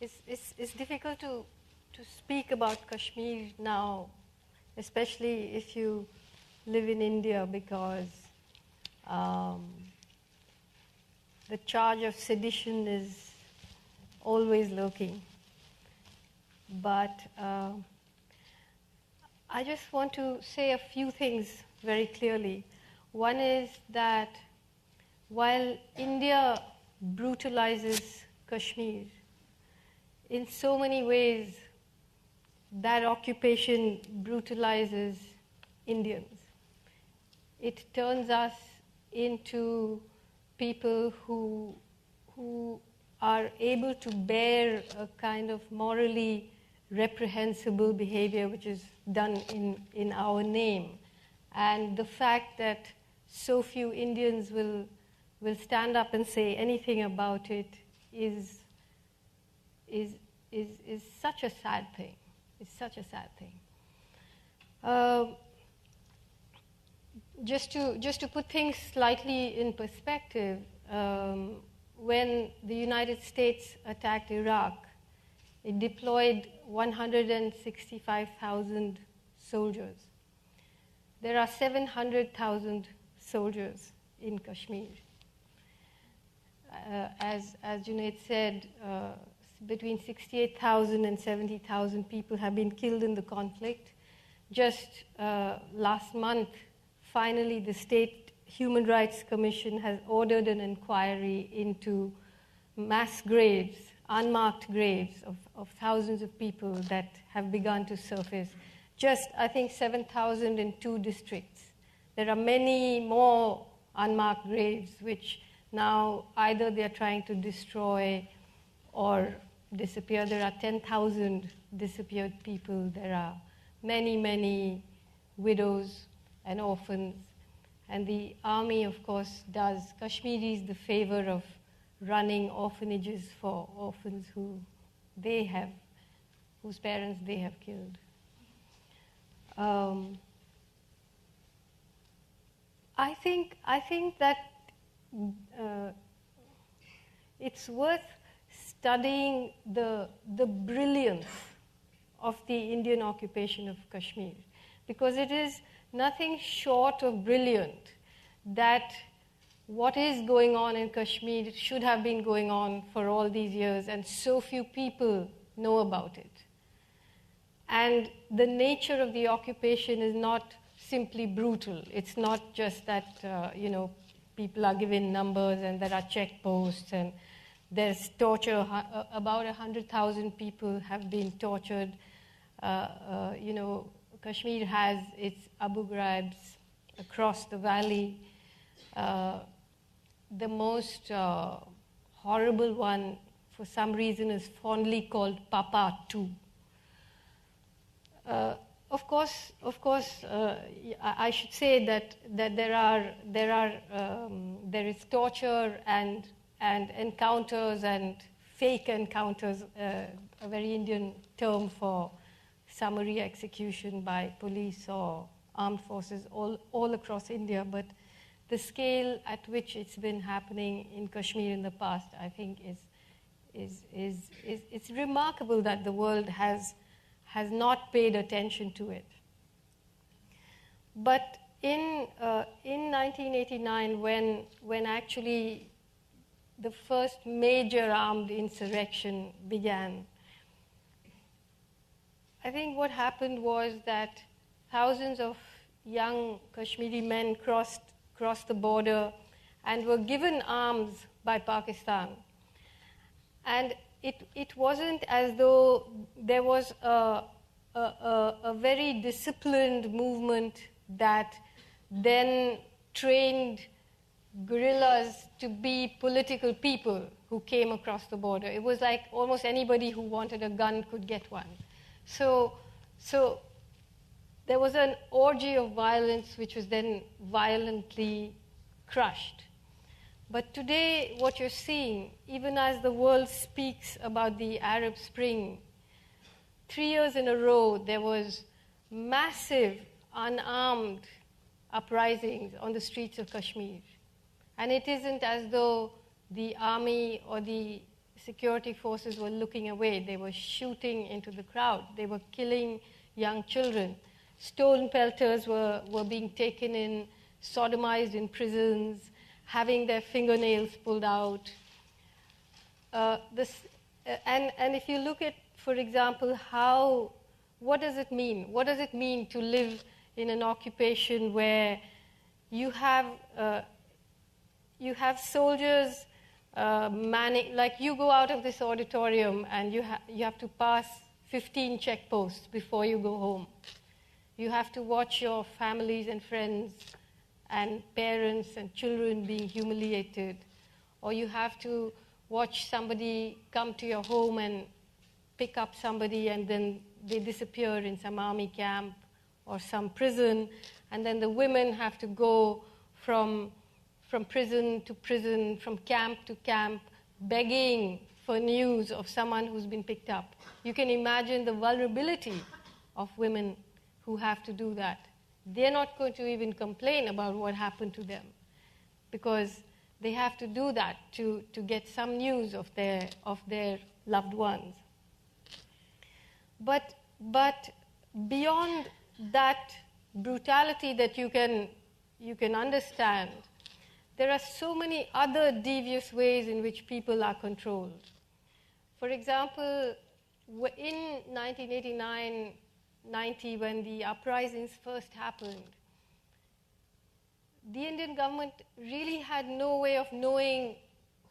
it's difficult to speak about Kashmir now, especially if you live in India, because the charge of sedition is always lurking. But I just want to say a few things very clearly. One is that while India brutalizes Kashmir, in so many ways, that occupation brutalizes Indians. It turns us into people who are able to bear a kind of morally reprehensible behavior which is done in our name. And the fact that so few Indians will stand up and say anything about it is such a sad thing. It's such a sad thing. Just to put things slightly in perspective, when the United States attacked Iraq, it deployed 165,000 soldiers. There are 700,000 soldiers in Kashmir. As Junaid said, between 68,000 and 70,000 people have been killed in the conflict. Just last month, finally, the State Human Rights Commission has ordered an inquiry into mass graves, unmarked graves of thousands of people that have begun to surface. Just, I think, 7,000 in 2 districts. There are many more unmarked graves which now either they are trying to destroy or disappear. There are 10,000 disappeared people. There are many, many widows and orphans. And the army, of course, does Kashmiris the favor of running orphanages for orphans whose parents they have killed. I think that it's worth studying the brilliance of the Indian occupation of Kashmir, because it is nothing short of brilliant that what is going on in Kashmir should have been going on for all these years, and so few people know about it. And the nature of the occupation is not simply brutal. It's not just that, people are given numbers and there are checkposts and there's torture. About 100,000 people have been tortured. Kashmir has its Abu Ghraibs across the valley. The most horrible one, for some reason, is fondly called Papa 2. Of course, I should say that there is torture and encounters and fake encounters, a very Indian term for summary execution by police or armed forces all across India. But the scale at which it's been happening in Kashmir in the past, I think, it's remarkable that the world has not paid attention to it. But in 1989, when actually the first major armed insurrection began, I think what happened was that thousands of young Kashmiri men crossed the border and were given arms by Pakistan. And it wasn't as though there was a very disciplined movement that then trained guerrillas to be political people who came across the border. It was like almost anybody who wanted a gun could get one. So there was an orgy of violence which was then violently crushed. But today, what you're seeing, even as the world speaks about the Arab Spring, 3 years in a row, there was massive, unarmed uprisings on the streets of Kashmir. And it isn't as though the army or the security forces were looking away. They were shooting into the crowd. They were killing young children. Stone pelters were being taken in, sodomized in prisons, having their fingernails pulled out. And if you look at, for example, what does it mean? What does it mean to live in an occupation where you have soldiers like you go out of this auditorium and you have to pass 15 checkposts before you go home. You have to watch your families and friends and parents and children being humiliated, or you have to watch somebody come to your home and pick up somebody and then they disappear in some army camp or some prison, and then the women have to go from prison to prison, from camp to camp, begging for news of someone who's been picked up. You can imagine the vulnerability of women who have to do that. They're not going to even complain about what happened to them because they have to do that to get some news of their loved ones. But beyond that brutality that you can understand, there are so many other devious ways in which people are controlled. For example, in 1989-90, when the uprisings first happened, the Indian government really had no way of knowing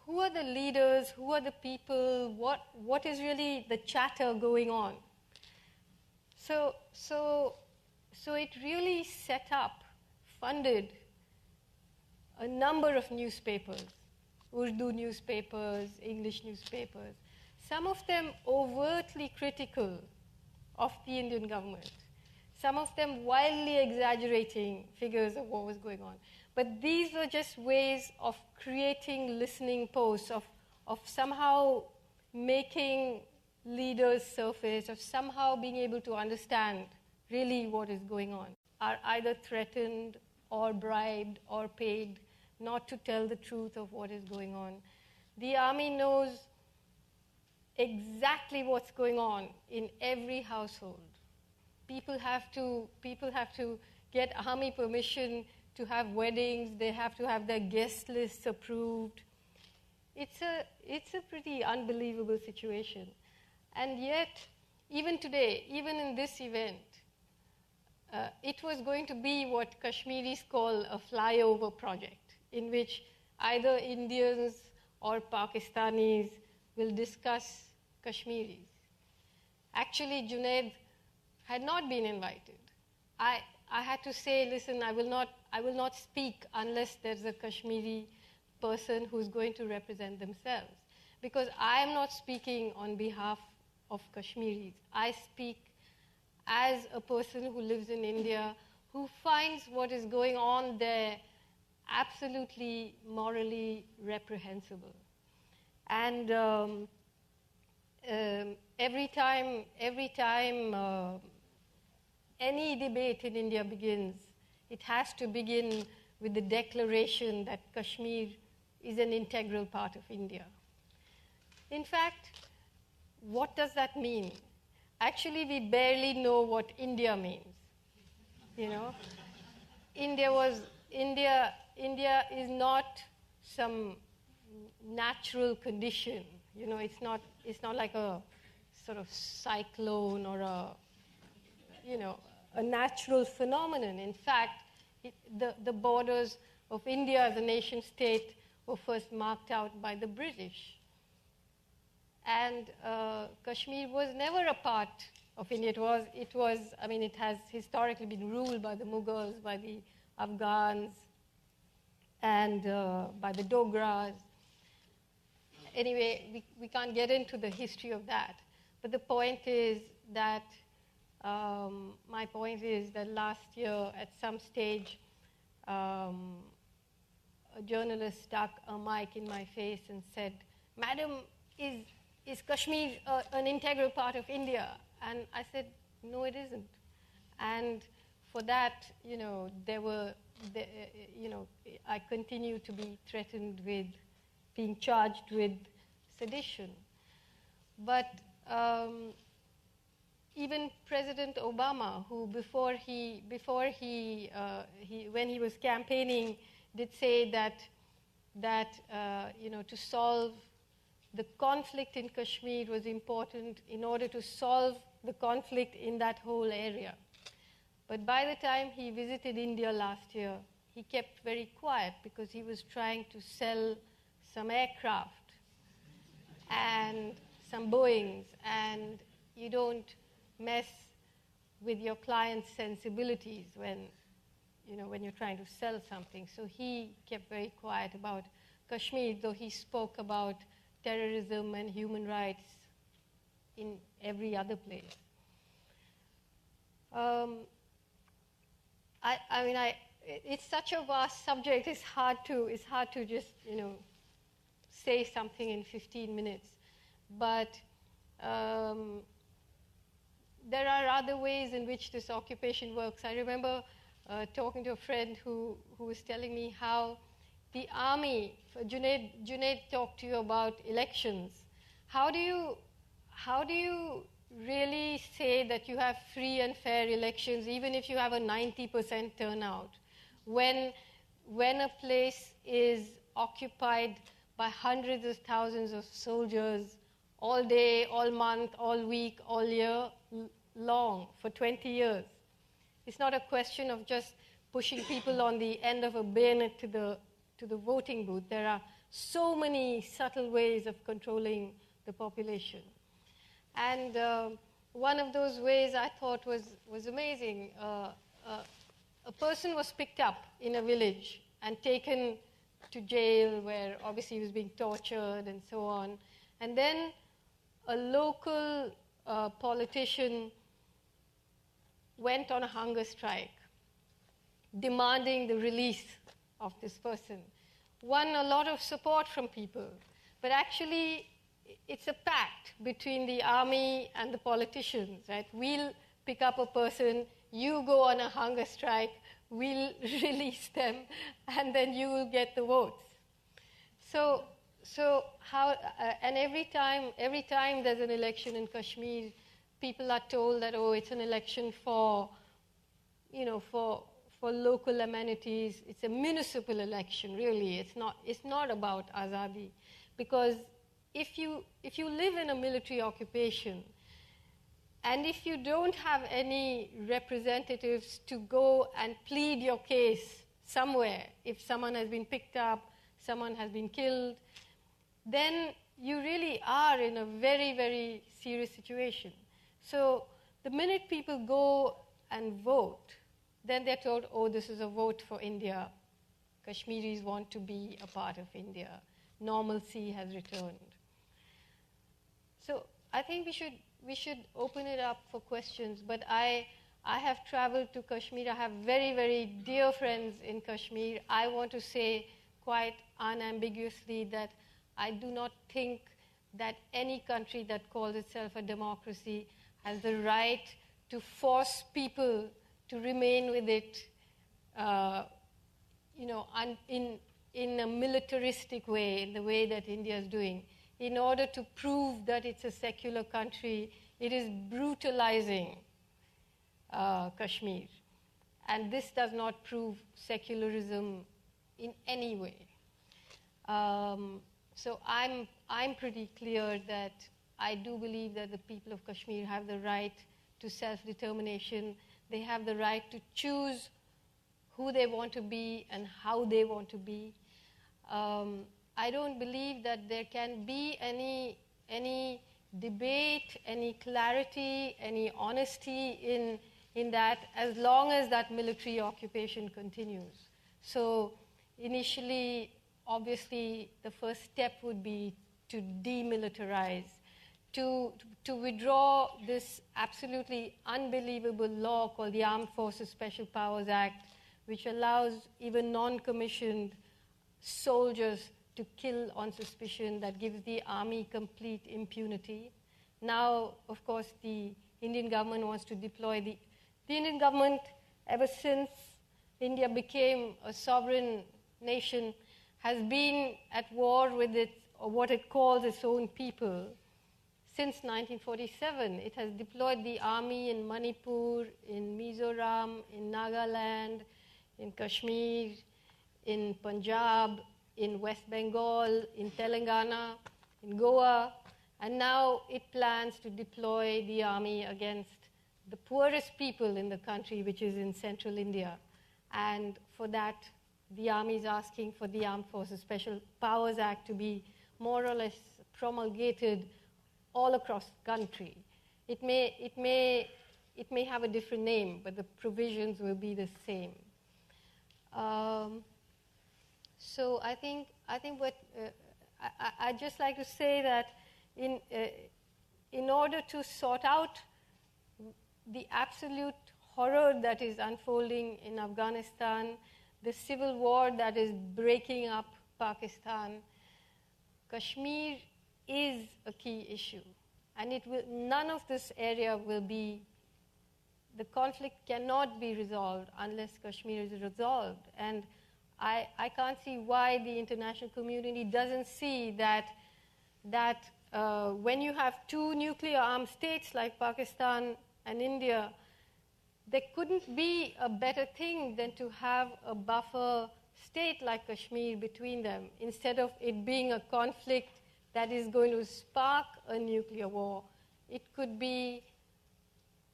who are the leaders, who are the people, what is really the chatter going on. So it really set up, funded a number of newspapers, Urdu newspapers, English newspapers, some of them overtly critical of the Indian government, some of them wildly exaggerating figures of what was going on. But these were just ways of creating listening posts, of somehow making leaders surface, of somehow being able to understand really what is going on, are either threatened or bribed or paid not to tell the truth of what is going on. The army knows exactly what's going on in every household. People have to get army permission to have weddings. They have to have their guest lists approved. It's a pretty unbelievable situation. And yet, even today, even in this event, it was going to be what Kashmiris call a flyover project, in which either Indians or Pakistanis will discuss Kashmiris. Actually, Junaid had not been invited. I had to say, listen, I will not speak unless there's a Kashmiri person who's going to represent themselves, because I am not speaking on behalf of Kashmiris. I speak as a person who lives in India, who finds what is going on there absolutely morally reprehensible. And every time any debate in India begins, it has to begin with the declaration that Kashmir is an integral part of India. In fact, what does that mean? Actually, we barely know what India means. You know, India is not some natural condition. You know, it's not like a sort of cyclone or a natural phenomenon. In fact, the borders of India as a nation state were first marked out by the British. And Kashmir was never a part of India. It has historically been ruled by the Mughals, by the Afghans, and by the Dogras. Anyway, we can't get into the history of that. But the point is that, my point is that last year at some stage, a journalist stuck a mic in my face and said, "Madam, is Kashmir an integral part of India?" And I said, "No, it isn't." And for that, I continue to be threatened with being charged with sedition. But even President Obama, who when he was campaigning, did say that to solve the conflict in Kashmir was important in order to solve the conflict in that whole area. But by the time he visited India last year, he kept very quiet because he was trying to sell some aircraft and some Boeings, and you don't mess with your client's sensibilities when you're trying to sell something. So he kept very quiet about Kashmir, though he spoke about terrorism and human rights in every other place. It's such a vast subject. It's hard to just say something in 15 minutes. But there are other ways in which this occupation works. I remember talking to a friend who was telling me how the army, Junaid talked to you about elections. How do you really say that you have free and fair elections, even if you have a 90% turnout, when a place is occupied by hundreds of thousands of soldiers all day, all month, all week, all year long for 20 years? It's not a question of just pushing people on the end of a bayonet to the voting booth. There are so many subtle ways of controlling the population. And one of those ways I thought was amazing. A person was picked up in a village and taken to jail, where obviously he was being tortured and so on. And then a local politician went on a hunger strike, demanding the release of this person. Won a lot of support from people. But actually, it's a pact between the army and the politicians, right? We'll pick up a person, you go on a hunger strike, we'll release them, and then you will get the votes. So how? And every time there's an election in Kashmir, people are told that it's an election for local amenities. It's a municipal election, really. It's not about Azadi, because if you live in a military occupation, and if you don't have any representatives to go and plead your case somewhere, if someone has been picked up, someone has been killed, then you really are in a very, very serious situation. So the minute people go and vote, then they're told, this is a vote for India. Kashmiris want to be a part of India. Normalcy has returned. So I think we should open it up for questions. But I have traveled to Kashmir. I have very, very dear friends in Kashmir. I want to say quite unambiguously that I do not think that any country that calls itself a democracy has the right to force people to remain with it, in a militaristic way, in the way that India is doing. In order to prove that it's a secular country, it is brutalizing Kashmir. And this does not prove secularism in any way. So I'm pretty clear that I do believe that the people of Kashmir have the right to self-determination. They have the right to choose who they want to be and how they want to be. I don't believe that there can be any debate, any clarity, any honesty in that, as long as that military occupation continues. So initially, obviously, the first step would be to demilitarize, to withdraw this absolutely unbelievable law called the Armed Forces Special Powers Act, which allows even non-commissioned soldiers to kill on suspicion, that gives the army complete impunity. Now, of course, the Indian government wants to deploy the Indian government, ever since India became a sovereign nation, has been at war with what it calls its own people. Since 1947, it has deployed the army in Manipur, in Mizoram, in Nagaland, in Kashmir, in Punjab, in West Bengal, in Telangana, in Goa, and now it plans to deploy the army against the poorest people in the country, which is in central India. And for that, the army is asking for the Armed Forces Special Powers Act to be more or less promulgated all across the country. It may have a different name, but the provisions will be the same. So I think what I'd just like to say that in order to sort out the absolute horror that is unfolding in Afghanistan, the civil war that is breaking up Pakistan, Kashmir is a key issue. And none of this area will be, the conflict cannot be resolved unless Kashmir is resolved. And I can't see why the international community doesn't see that when you have two nuclear-armed states like Pakistan and India, there couldn't be a better thing than to have a buffer state like Kashmir between them, instead of it being a conflict that is going to spark a nuclear war. It could be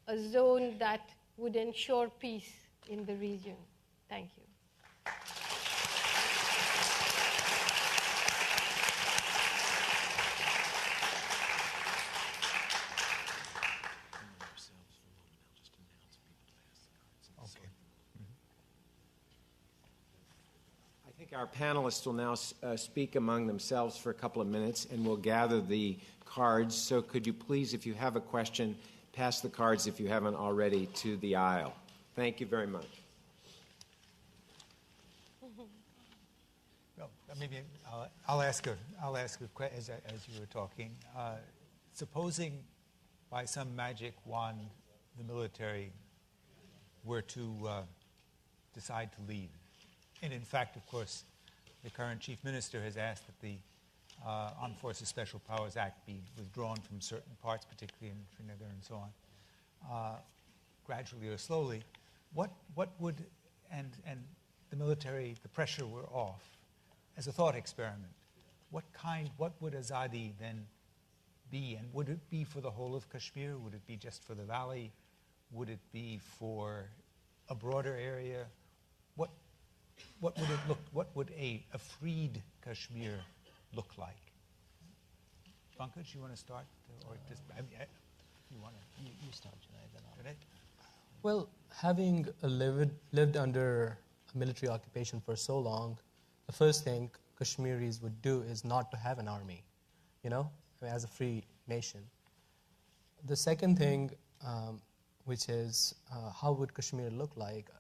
a zone that would ensure peace in the region. Thank you. I think our panelists will now speak among themselves for a couple of minutes, and we'll gather the cards. So could you please, if you have a question, pass the cards, if you haven't already, to the aisle. Thank you very much. Well, maybe I'll ask a question as you were talking. Supposing by some magic wand the military were to decide to leave. And in fact, of course, the current chief minister has asked that the Armed Forces Special Powers Act be withdrawn from certain parts, particularly in Srinagar and so on, gradually or slowly. What would, and the military, the pressure were off, as a thought experiment, what would Azadi then be? And would it be for the whole of Kashmir? Would it be just for the valley? Would it be for a broader area? What would it look? What would a freed Kashmir look like? Pankaj, you want to start, or just you want to? You start, Junaid, then I'll. Junaid? Well, having lived under a military occupation for so long, the first thing Kashmiris would do is not to have an army, as a free nation. The second thing, which is how would Kashmir look like?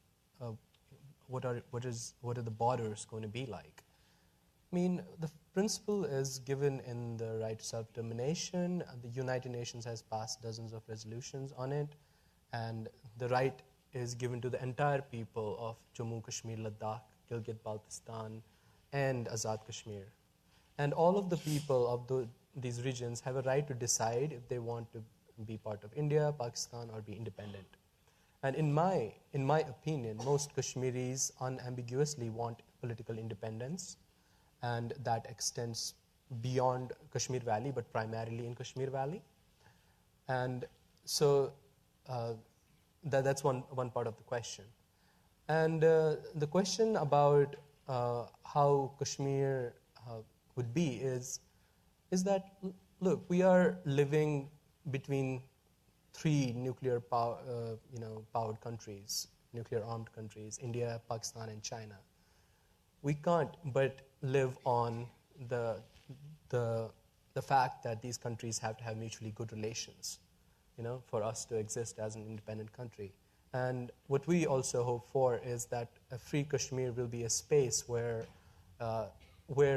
What are the borders going to be like? I mean, the principle is given in the right to self-determination. The United Nations has passed dozens of resolutions on it, and the right is given to the entire people of Jammu, Kashmir, Ladakh, Gilgit-Baltistan, and Azad Kashmir. And all of the people of these regions have a right to decide if they want to be part of India, Pakistan, or be independent. And in my opinion, most Kashmiris unambiguously want political independence, and that extends beyond Kashmir Valley, but primarily in Kashmir Valley. And so that's one part of the question. And the question about how Kashmir would be is that, look, we are living between three nuclear powered countries, nuclear armed countries, India, Pakistan, and China. We can't but live on the fact that these countries have to have mutually good relations, for us to exist as an independent country. And what we also hope for is that a free Kashmir will be a space where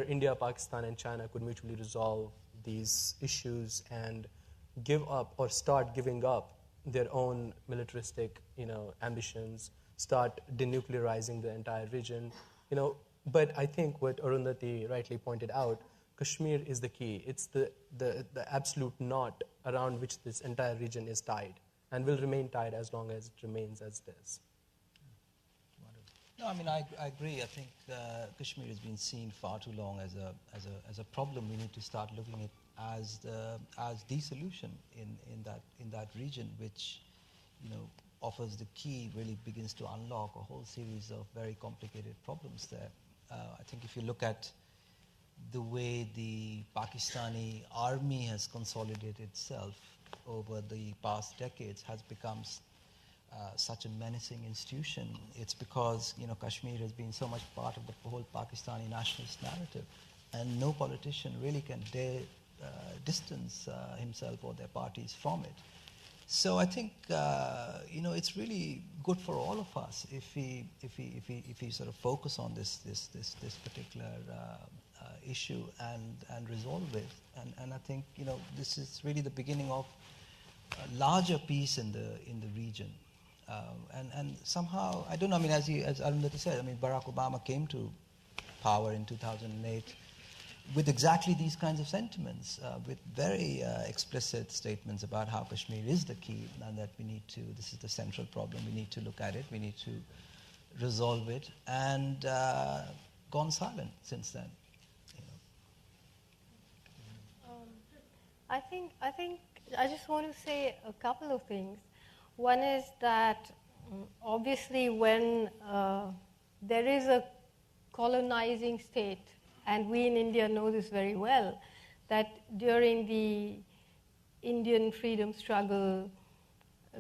India, Pakistan, and China could mutually resolve these issues and give up or start giving up their own militaristic, ambitions, start denuclearizing the entire region, But I think what Arundhati rightly pointed out, Kashmir is the key. It's the absolute knot around which this entire region is tied and will remain tied as long as it remains as it is. No, I mean, I agree. I think Kashmir has been seen far too long as a problem. We need to start looking at it as the solution in that region, which, offers the key, really begins to unlock a whole series of very complicated problems there. I think if you look at the way the Pakistani army has consolidated itself over the past decades, has become such a menacing institution, it's because Kashmir has been so much part of the whole Pakistani nationalist narrative, and no politician really can dare distance himself or their parties from it. So I think it's really good for all of us if we sort of focus on this particular issue and resolve it. And I think this is really the beginning of a larger peace in the region. And somehow, I don't know, I mean, as Arundhati said, I mean, Barack Obama came to power in 2008 with exactly these kinds of sentiments, with very explicit statements about how Kashmir is the key and that this is the central problem, we need to look at it, we need to resolve it, and gone silent since then. I think I just want to say a couple of things. One is that obviously when there is a colonizing state, and we in India know this very well, that during the Indian freedom struggle,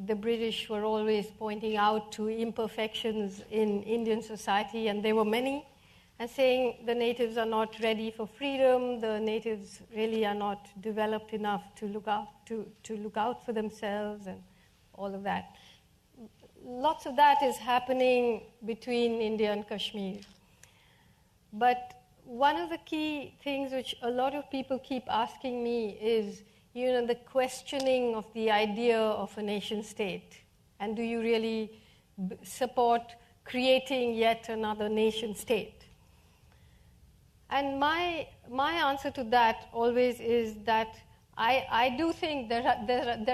the British were always pointing out to imperfections in Indian society, and there were many, and saying the natives are not ready for freedom, the natives really are not developed enough to look out for themselves, and all of that. Lots of that is happening between India and Kashmir. But one of the key things which a lot of people keep asking me is, the questioning of the idea of a nation state. And do you really support creating yet another nation state? And my answer to that always is that I do think there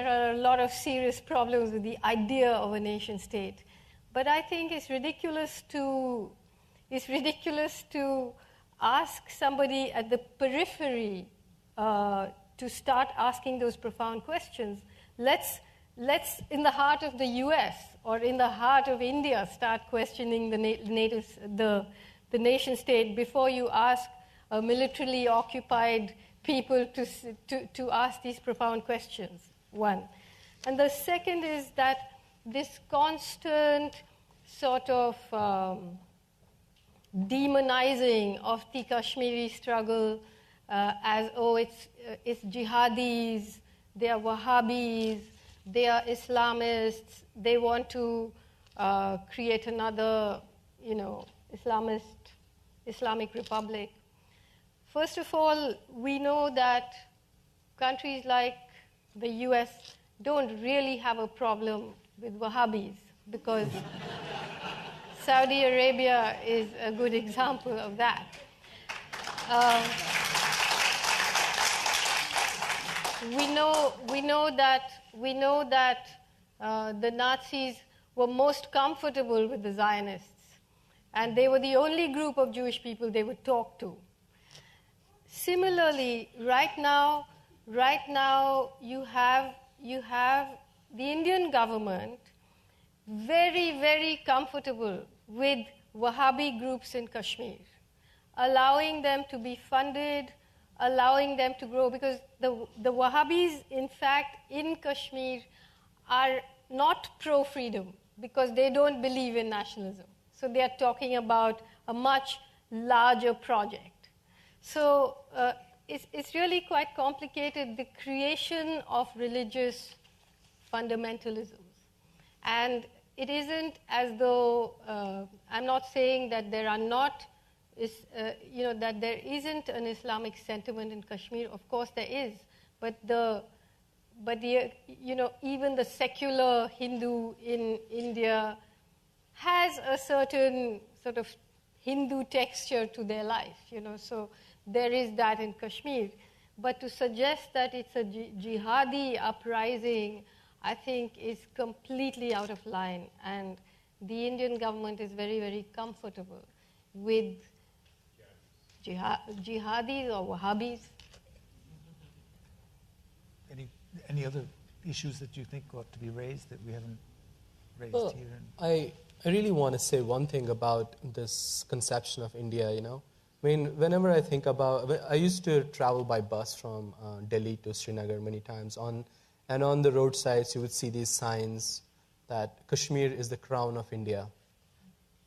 are a lot of serious problems with the idea of a nation state. But I think it's ridiculous to ask somebody at the periphery to start asking those profound questions. Let's in the heart of the US or in the heart of India start questioning the nation state before you ask a militarily occupied people to ask these profound questions, one. And the second is that this constant sort of demonizing of the Kashmiri struggle as, it's jihadis, they are Wahhabis, they are Islamists, they want to create another, Islamic Republic. First of all, we know that countries like the US don't really have a problem with Wahhabis because Saudi Arabia is a good example of that. We know that the Nazis were most comfortable with the Zionists, and they were the only group of Jewish people they would talk to. Similarly, right now you have the Indian government very, very comfortable with Wahhabi groups in Kashmir, allowing them to be funded, allowing them to grow, because the Wahhabis, in fact, in Kashmir are not pro-freedom because they don't believe in nationalism. So they are talking about a much larger project. So it's really quite complicated, the creation of religious fundamentalisms. And it isn't as though, I'm not saying that there are not, that there isn't an Islamic sentiment in Kashmir. Of course there is, but even the secular Hindu in India has a certain sort of Hindu texture to their life, So there is that in Kashmir. But to suggest that it's a jihadi uprising, I think is completely out of line. And the Indian government is very, very comfortable with jihadis or Wahhabis. Any other issues that you think ought to be raised that we haven't raised Well, here? I really want to say one thing about this conception of India, I mean, whenever I think about, I used to travel by bus from Delhi to Srinagar many times, and on the roadsides you would see these signs that Kashmir is the crown of India.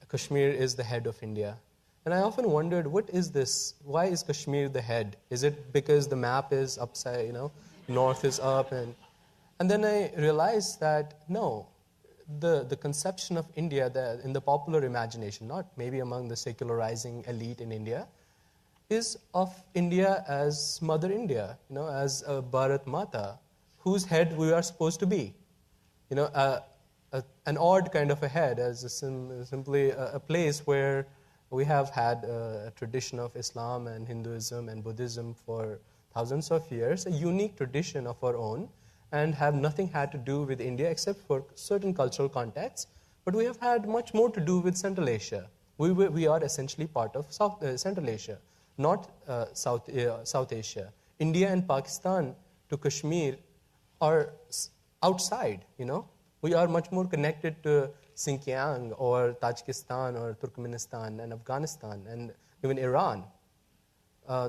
Kashmir is the head of India. And I often wondered, what is this? Why is Kashmir the head? Is it because the map is upside, north is up? And then I realized that, no, the conception of India that in the popular imagination, not maybe among the secularizing elite in India, is of India as Mother India, as a Bharat Mata, whose head we are supposed to be. An odd kind of a head, as simply a place where we have had a tradition of Islam and Hinduism and Buddhism for thousands of years, a unique tradition of our own, and have nothing had to do with India except for certain cultural contexts. But we have had much more to do with Central Asia. We are essentially part of Central Asia, not South Asia. India and Pakistan to Kashmir are outside, We are much more connected to Xinjiang or Tajikistan or Turkmenistan and Afghanistan and even Iran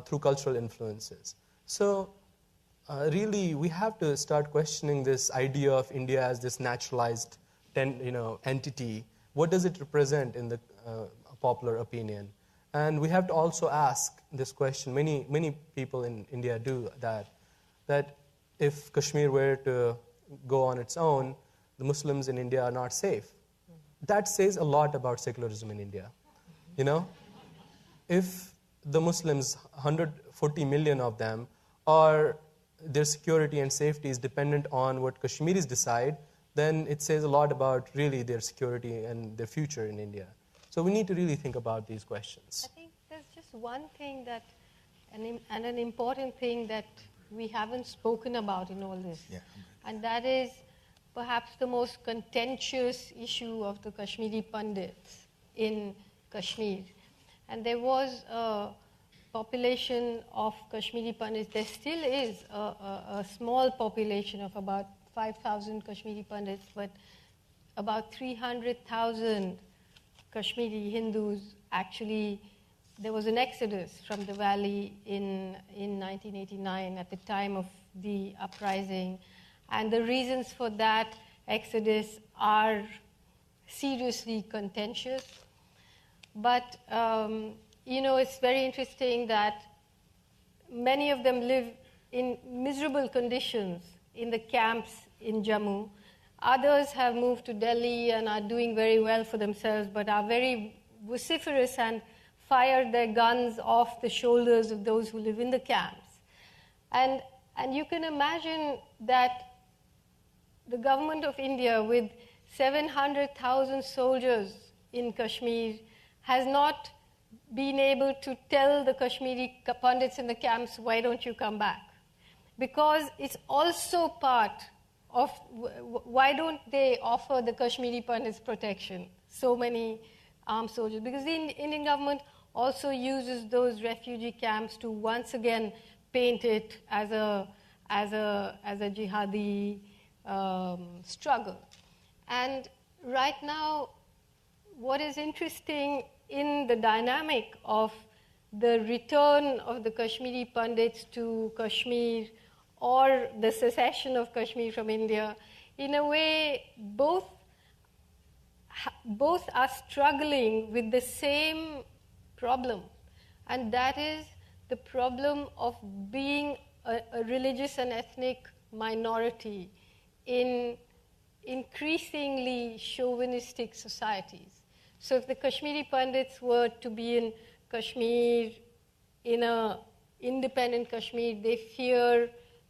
through cultural influences. So really, we have to start questioning this idea of India as this naturalized entity. What does it represent in the popular opinion? And we have to also ask this question. Many people in India do that if Kashmir were to go on its own, the Muslims in India are not safe. That says a lot about secularism in India. If the Muslims, 140 million of them, their security and safety is dependent on what Kashmiris decide, then it says a lot about really their security and their future in India. So we need to really think about these questions. I think there's just one thing and an important thing that we haven't spoken about in all this. Yeah. And that is perhaps the most contentious issue of the Kashmiri Pandits in Kashmir. And there was a population of Kashmiri Pandits. There still is a small population of about 5,000 Kashmiri Pandits, but about 300,000 Kashmiri Hindus actually. There was an exodus from the valley in 1989 at the time of the uprising. And the reasons for that exodus are seriously contentious. But, it's very interesting that many of them live in miserable conditions in the camps in Jammu. Others have moved to Delhi and are doing very well for themselves, but are very vociferous and fire their guns off the shoulders of those who live in the camps. And you can imagine that the government of India, with 700,000 soldiers in Kashmir, has not been able to tell the Kashmiri Pandits in the camps, why don't you come back? Because it's also part of, why don't they offer the Kashmiri Pandits protection, so many armed soldiers? Because the Indian government also uses those refugee camps to once again paint it as a jihadi struggle. And right now, what is interesting in the dynamic of the return of the Kashmiri Pandits to Kashmir or the secession of Kashmir from India, in a way, both are struggling with the same problem, and that is the problem of being a religious and ethnic minority in increasingly chauvinistic societies. So if the Kashmiri Pandits were to be in Kashmir, in an independent Kashmir, they fear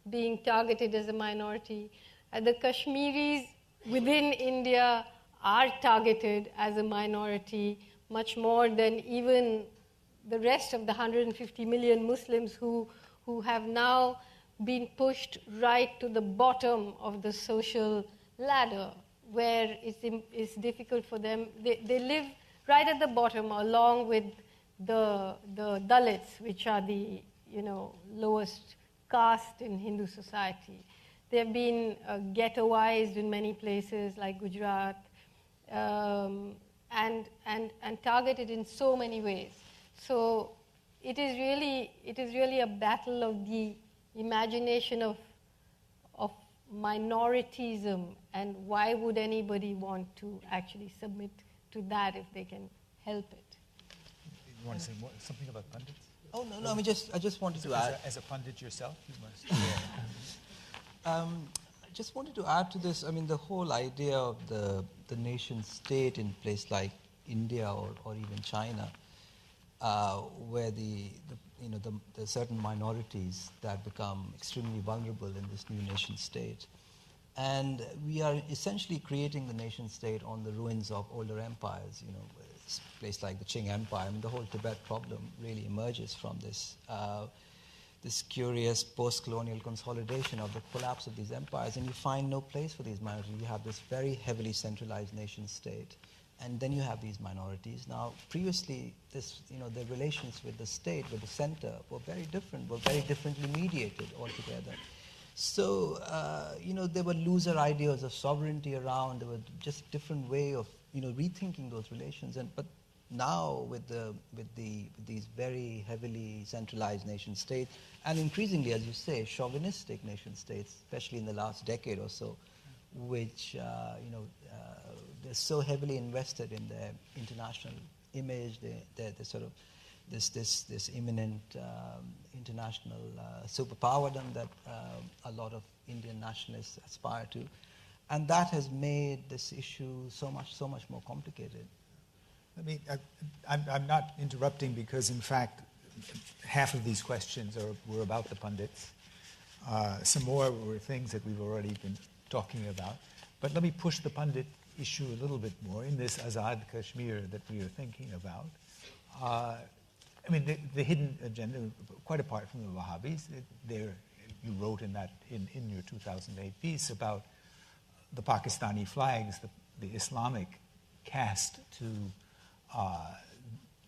being targeted as a minority. And the Kashmiris within India are targeted as a minority much more than even the rest of the 150 million Muslims who have now been pushed right to the bottom of the social ladder, where it's difficult for them. They live right at the bottom, along with the Dalits, which are the lowest caste in Hindu society. They've been ghettoized in many places like Gujarat, and targeted in so many ways. So it is really a battle of the imagination of minoritism, and why would anybody want to actually submit to that if they can help it? You want to say something about pundits? Oh, no, I just wanted to add. As a pundit yourself, you must. I just wanted to add to this. I mean, the whole idea of the nation state in a place like India or even China, where the certain minorities that become extremely vulnerable in this new nation state. And we are essentially creating the nation state on the ruins of older empires, a place like the Qing Empire. I mean, the whole Tibet problem really emerges from this, this curious post-colonial consolidation of the collapse of these empires, and you find no place for these minorities. You have this very heavily centralized nation state, and then you have these minorities. Now, previously, the relations with the state, with the center, were very different, were very differently mediated altogether. So, there were looser ideas of sovereignty around. There were just different way of, rethinking those relations. But now, with these very heavily centralized nation states, and increasingly, as you say, chauvinistic nation states, especially in the last decade or so, which they're so heavily invested in their international image. They're sort of this imminent international superpowerdom that a lot of Indian nationalists aspire to, and that has made this issue so much more complicated. I'm not interrupting because, in fact, half of these questions were about the pundits. Some more were things that we've already been talking about. But let me push the pundit issue a little bit more in this Azad Kashmir that we are thinking about. The hidden agenda, quite apart from the Wahhabis, you wrote in your 2008 piece about the Pakistani flags, the Islamic cast to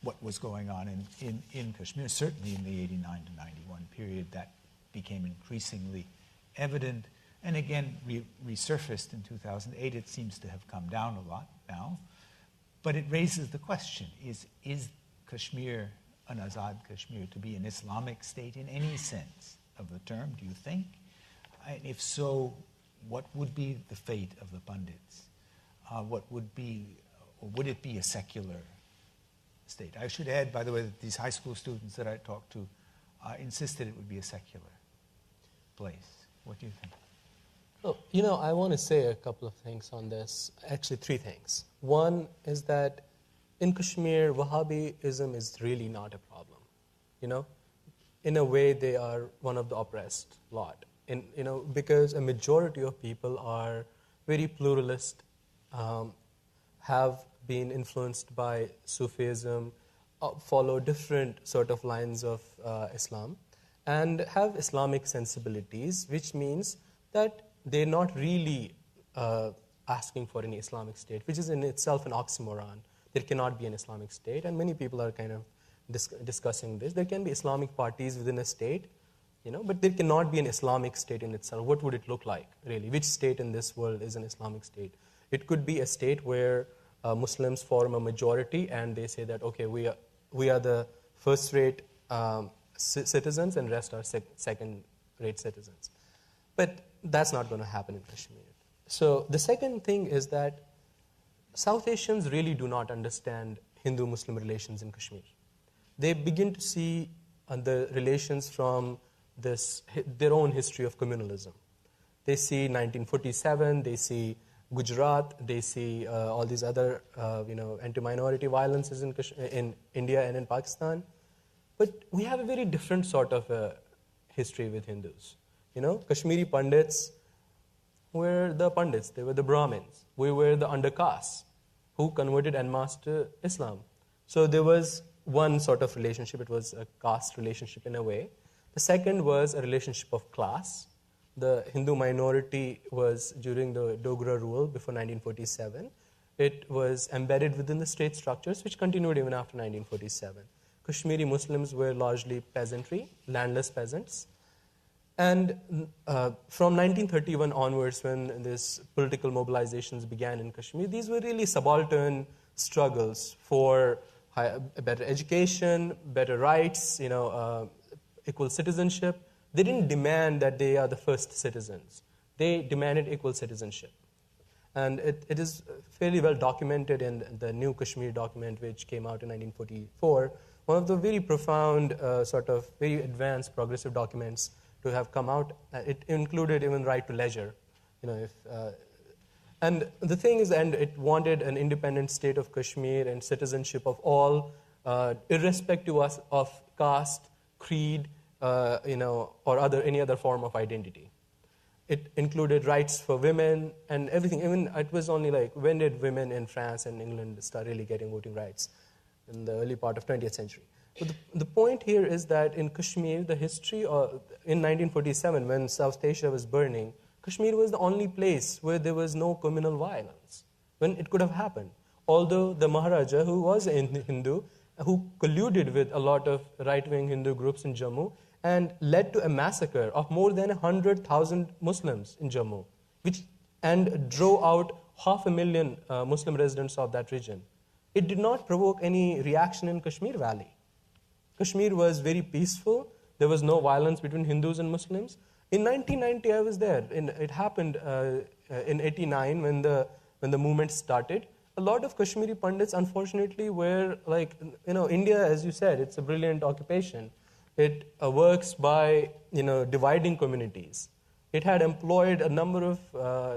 what was going on in Kashmir. Certainly in the 89 to 91 period, that became increasingly evident. And again, resurfaced in 2008. It seems to have come down a lot now. But it raises the question, is Kashmir, an Azad Kashmir, to be an Islamic state in any sense of the term, do you think? And if so, what would be the fate of the pundits? Would it be a secular state? I should add, by the way, that these high school students that I talked to insisted it would be a secular place. What do you think? Oh, I want to say a couple of things on this. Actually, three things. One is that in Kashmir, Wahhabism is really not a problem. In a way, they are one of the oppressed lot. Because a majority of people are very pluralist, have been influenced by Sufism, follow different sort of lines of Islam, and have Islamic sensibilities, which means that they're not really asking for any Islamic state, which is in itself an oxymoron. There cannot be an Islamic state, and many people are kind of discussing this. There can be Islamic parties within a state, but there cannot be an Islamic state in itself. What would it look like, really? Which state in this world is an Islamic state? It could be a state where Muslims form a majority, and they say that, okay, we are the first-rate citizens, and rest are second-rate citizens. But that's not going to happen in Kashmir. So the second thing is that South Asians really do not understand Hindu-Muslim relations in Kashmir. They begin to see the relations from their own history of communalism. They see 1947, they see Gujarat, they see all these other anti-minority violences in India and in Pakistan. But we have a very different sort of history with Hindus. Kashmiri Pandits were the Pandits, they were the Brahmins. We were the undercaste who converted en masse to Islam. So there was one sort of relationship. It was a caste relationship in a way. The second was a relationship of class. The Hindu minority was during the Dogra rule before 1947. It was embedded within the state structures, which continued even after 1947. Kashmiri Muslims were largely peasantry, landless peasants. And from 1931 onwards, when this political mobilizations began in Kashmir, these were really subaltern struggles for better education, better rights, equal citizenship. They didn't demand that they are the first citizens. They demanded equal citizenship. And it is fairly well documented in the New Kashmir document, which came out in 1944, one of the very profound, sort of very advanced progressive documents to have come out. It included even right to leisure. And the thing is, and it wanted an independent state of Kashmir and citizenship of all, irrespective of caste, creed, or any other form of identity. It included rights for women and everything. Even it was only like, when did women in France and England start really getting voting rights? In the early part of 20th century. But the point here is that in Kashmir, the history in 1947, when South Asia was burning, Kashmir was the only place where there was no communal violence, when it could have happened. Although the Maharaja, who was a Hindu, who colluded with a lot of right-wing Hindu groups in Jammu, and led to a massacre of more than 100,000 Muslims in Jammu, and drove out 500,000 Muslim residents of that region. It did not provoke any reaction in Kashmir Valley. Kashmir was very peaceful. There was no violence between Hindus and Muslims. In 1990, I was there. It happened in '89 when the movement started. A lot of Kashmiri Pandits, unfortunately, were like, India, as you said, it's a brilliant occupation. It works by, dividing communities. It had employed a number of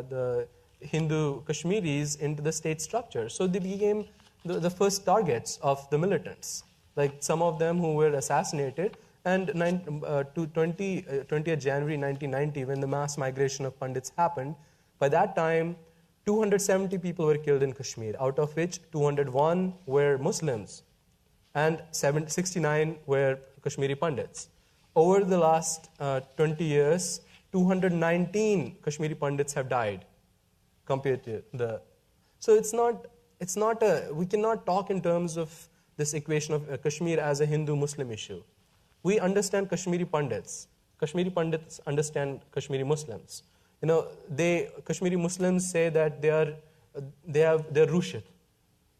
the Hindu Kashmiris into the state structure. So they became the first targets of the militants. Like some of them who were assassinated. And 20th January 1990, when the mass migration of Pandits happened, by that time, 270 people were killed in Kashmir, out of which 201 were Muslims and 69 were Kashmiri Pandits. Over the last 20 years, 219 Kashmiri Pandits have died compared to the... So we cannot talk in terms of this equation of Kashmir as a Hindu-Muslim issue. We understand Kashmiri Pandits. Kashmiri Pandits understand Kashmiri Muslims. Kashmiri Muslims say that they're rushit,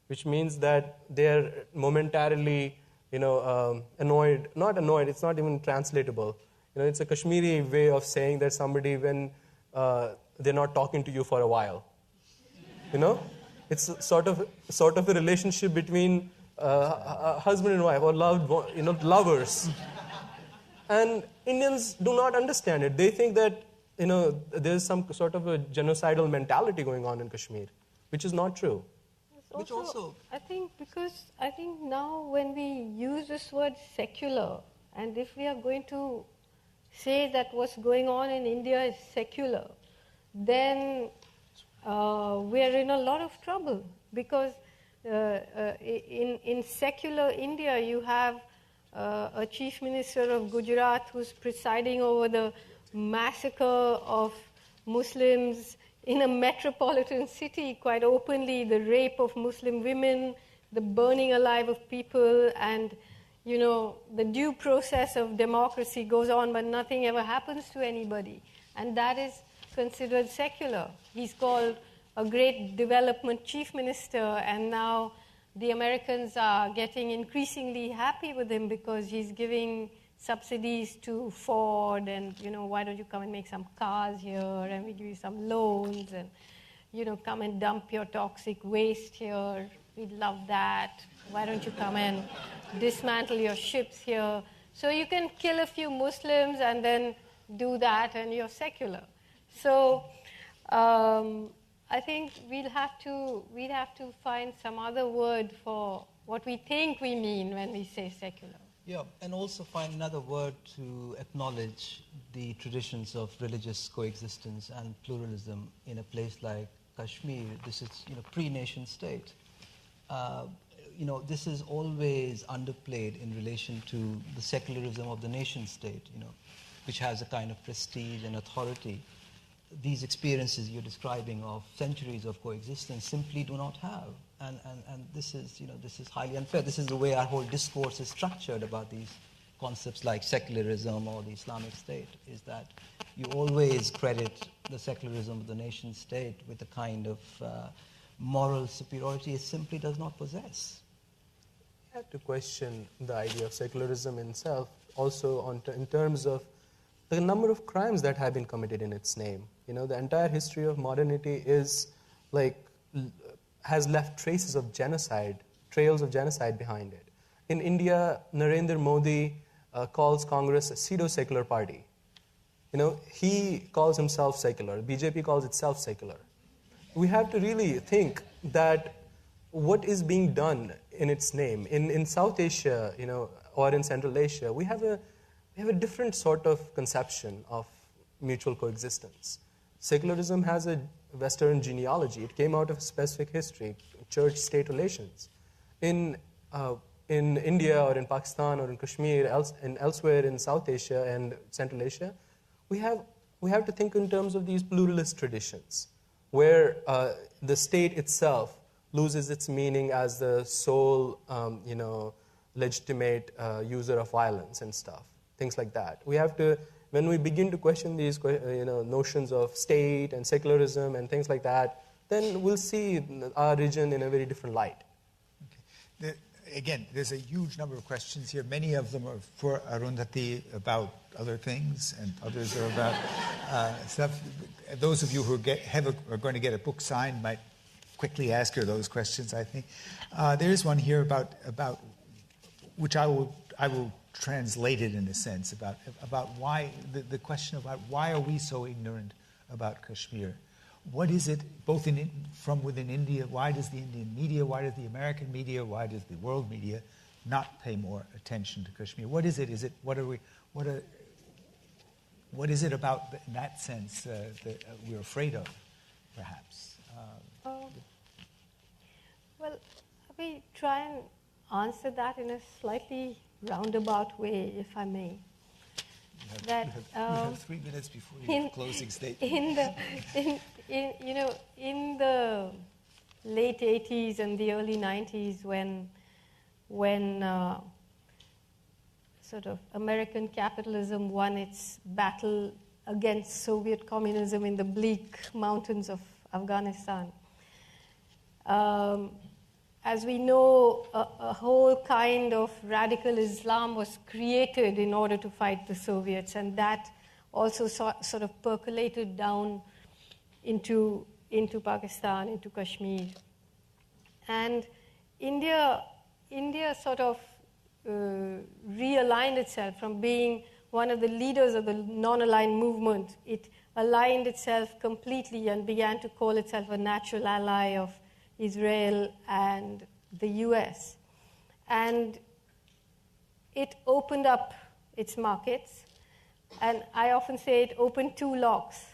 which means that they're momentarily, annoyed. Not annoyed, it's not even translatable. It's a Kashmiri way of saying that somebody when they're not talking to you for a while. It's sort of a relationship between husband and wife or lovers. And Indians do not understand it. They think that there's some sort of a genocidal mentality going on in Kashmir, which is not true. I think now when we use this word secular, and if we are going to say that what's going on in India is secular, then we are in a lot of trouble, because in secular India you have a chief minister of Gujarat who's presiding over the massacre of Muslims in a metropolitan city quite openly, the rape of Muslim women, the burning alive of people, and the due process of democracy goes on, but nothing ever happens to anybody. And that is considered secular. He's called a great development chief minister, and now the Americans are getting increasingly happy with him because he's giving subsidies to Ford, and why don't you come and make some cars here, and we give you some loans, and come and dump your toxic waste here. We'd love that. Why don't you come and dismantle your ships here? So you can kill a few Muslims and then do that, and you're secular. So I think we'd have to find some other word for what we think we mean when we say secular. Yeah, and also find another word to acknowledge the traditions of religious coexistence and pluralism in a place like Kashmir. This is, pre-nation state. this is always underplayed in relation to the secularism of the nation state, which has a kind of prestige and authority. These experiences you're describing of centuries of coexistence simply do not have. And this is highly unfair. This is the way our whole discourse is structured about these concepts like secularism or the Islamic State, is that you always credit the secularism of the nation state with a kind of moral superiority it simply does not possess. I have to question the idea of secularism itself also in terms of the number of crimes that have been committed in its name. The entire history of modernity is has left traces of genocide, trails of genocide behind it. In India, Narendra Modi calls Congress a pseudo-secular party. He calls himself secular. BJP calls itself secular. We have to really think that what is being done in its name. In South Asia, or in Central Asia, we have a different sort of conception of mutual coexistence. Secularism has a Western genealogy. It came out of a specific history, church-state relations. In India or in Pakistan or in Kashmir and elsewhere in South Asia and Central Asia, we have to think in terms of these pluralist traditions, where the state itself loses its meaning as the sole, legitimate user of violence and stuff, things like that. We have to, when we begin to question these, notions of state and secularism and things like that, then we'll see our region in a very different light. Okay. Again, there's a huge number of questions here. Many of them are for Arundhati about other things, and others are about stuff. Those of you who are going to get a book signed might quickly ask her those questions, I think. There is one here about which I will translate it in a sense, about why, the question about why are we so ignorant about Kashmir? What is it, both from within India, why does the Indian media, why does the American media, why does the world media not pay more attention to Kashmir? What is it? What is it about, in that sense, that we're afraid of, perhaps? Well, let me try and answer that in a slightly roundabout way, if I may. You have 3 minutes before your closing statement. In the late 80s and the early 90s, when sort of American capitalism won its battle against Soviet communism in the bleak mountains of Afghanistan, as we know, a whole kind of radical Islam was created in order to fight the Soviets, and that also sort of percolated down into Pakistan, into Kashmir. And India sort of realigned itself from being one of the leaders of the non-aligned movement. It aligned itself completely and began to call itself a natural ally of Israel and the US. And it opened up its markets. And I often say it opened 2 locks.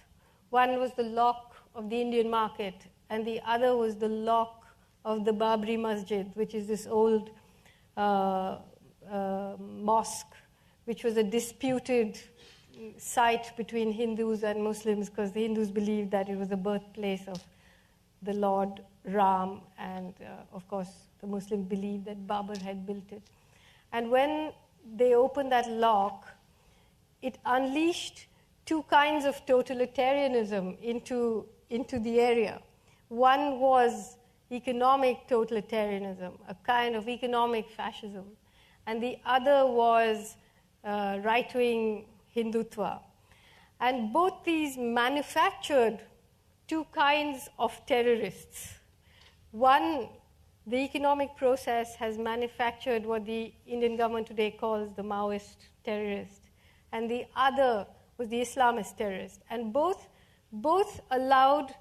One was the lock of the Indian market, and the other was the lock of the Babri Masjid, which is this old mosque, which was a disputed site between Hindus and Muslims, because the Hindus believed that it was the birthplace of the Lord Ram, and of course the Muslims believed that Babur had built it. And when they opened that lock, it unleashed 2 kinds of totalitarianism into the area. One was economic totalitarianism, a kind of economic fascism, and the other was right-wing Hindutva. And both these manufactured 2 kinds of terrorists. One, the economic process has manufactured what the Indian government today calls the Maoist terrorist, and the other was the Islamist terrorist. And both allowed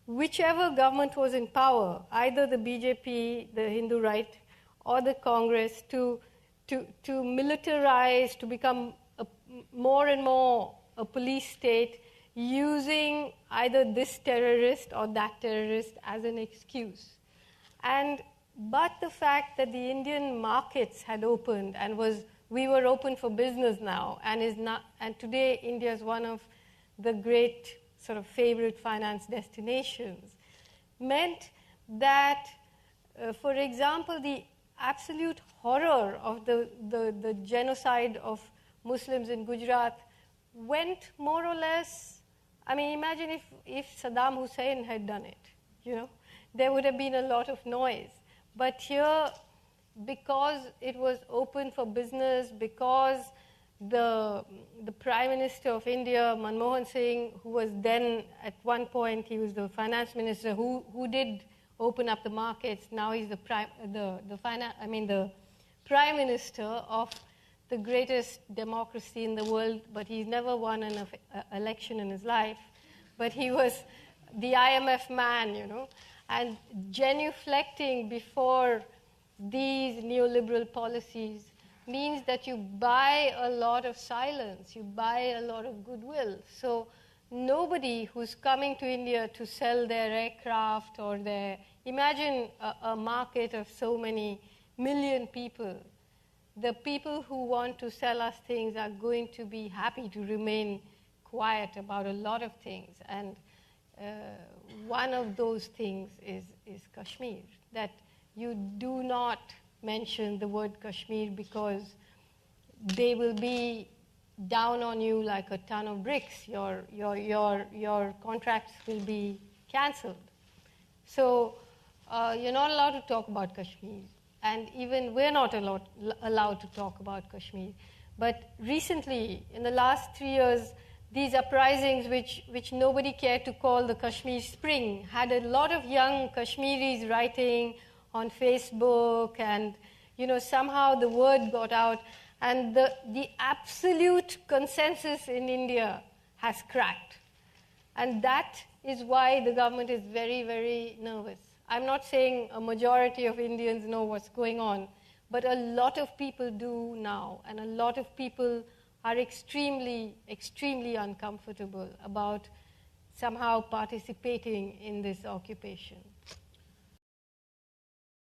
whichever government was in power, either the BJP, the Hindu right, or the Congress, to militarize, to become more and more a police state, using either this terrorist or that terrorist as an excuse. And but the fact that the Indian markets had opened and we were open for business now, and today India is one of the great sort of favorite finance destinations, meant that, for example, the absolute horror of the genocide of Muslims in Gujarat went more or less. I mean, imagine if Saddam Hussein had done it, there would have been a lot of noise. But here, because it was open for business, because the Prime Minister of India, Manmohan Singh, who was then at one point, he was the finance minister who did open up the markets. Now he's the Prime Minister of the greatest democracy in the world, but he's never won an election in his life. But he was the IMF man, and genuflecting before these neoliberal policies means that you buy a lot of silence, you buy a lot of goodwill. So nobody who's coming to India to sell their aircraft or imagine a market of so many million people. The people who want to sell us things are going to be happy to remain quiet about a lot of things. And one of those things is Kashmir, that you do not mention the word Kashmir because they will be down on you like a ton of bricks. Your contracts will be cancelled. So you're not allowed to talk about Kashmir. And even we're not allowed to talk about Kashmir. But recently, in the last 3 years, these uprisings, which nobody cared to call the Kashmir Spring, had a lot of young Kashmiris writing on Facebook, and somehow the word got out, and the absolute consensus in India has cracked. And that is why the government is very, very nervous. I'm not saying a majority of Indians know what's going on, but a lot of people do now, and a lot of people are extremely, extremely uncomfortable about somehow participating in this occupation.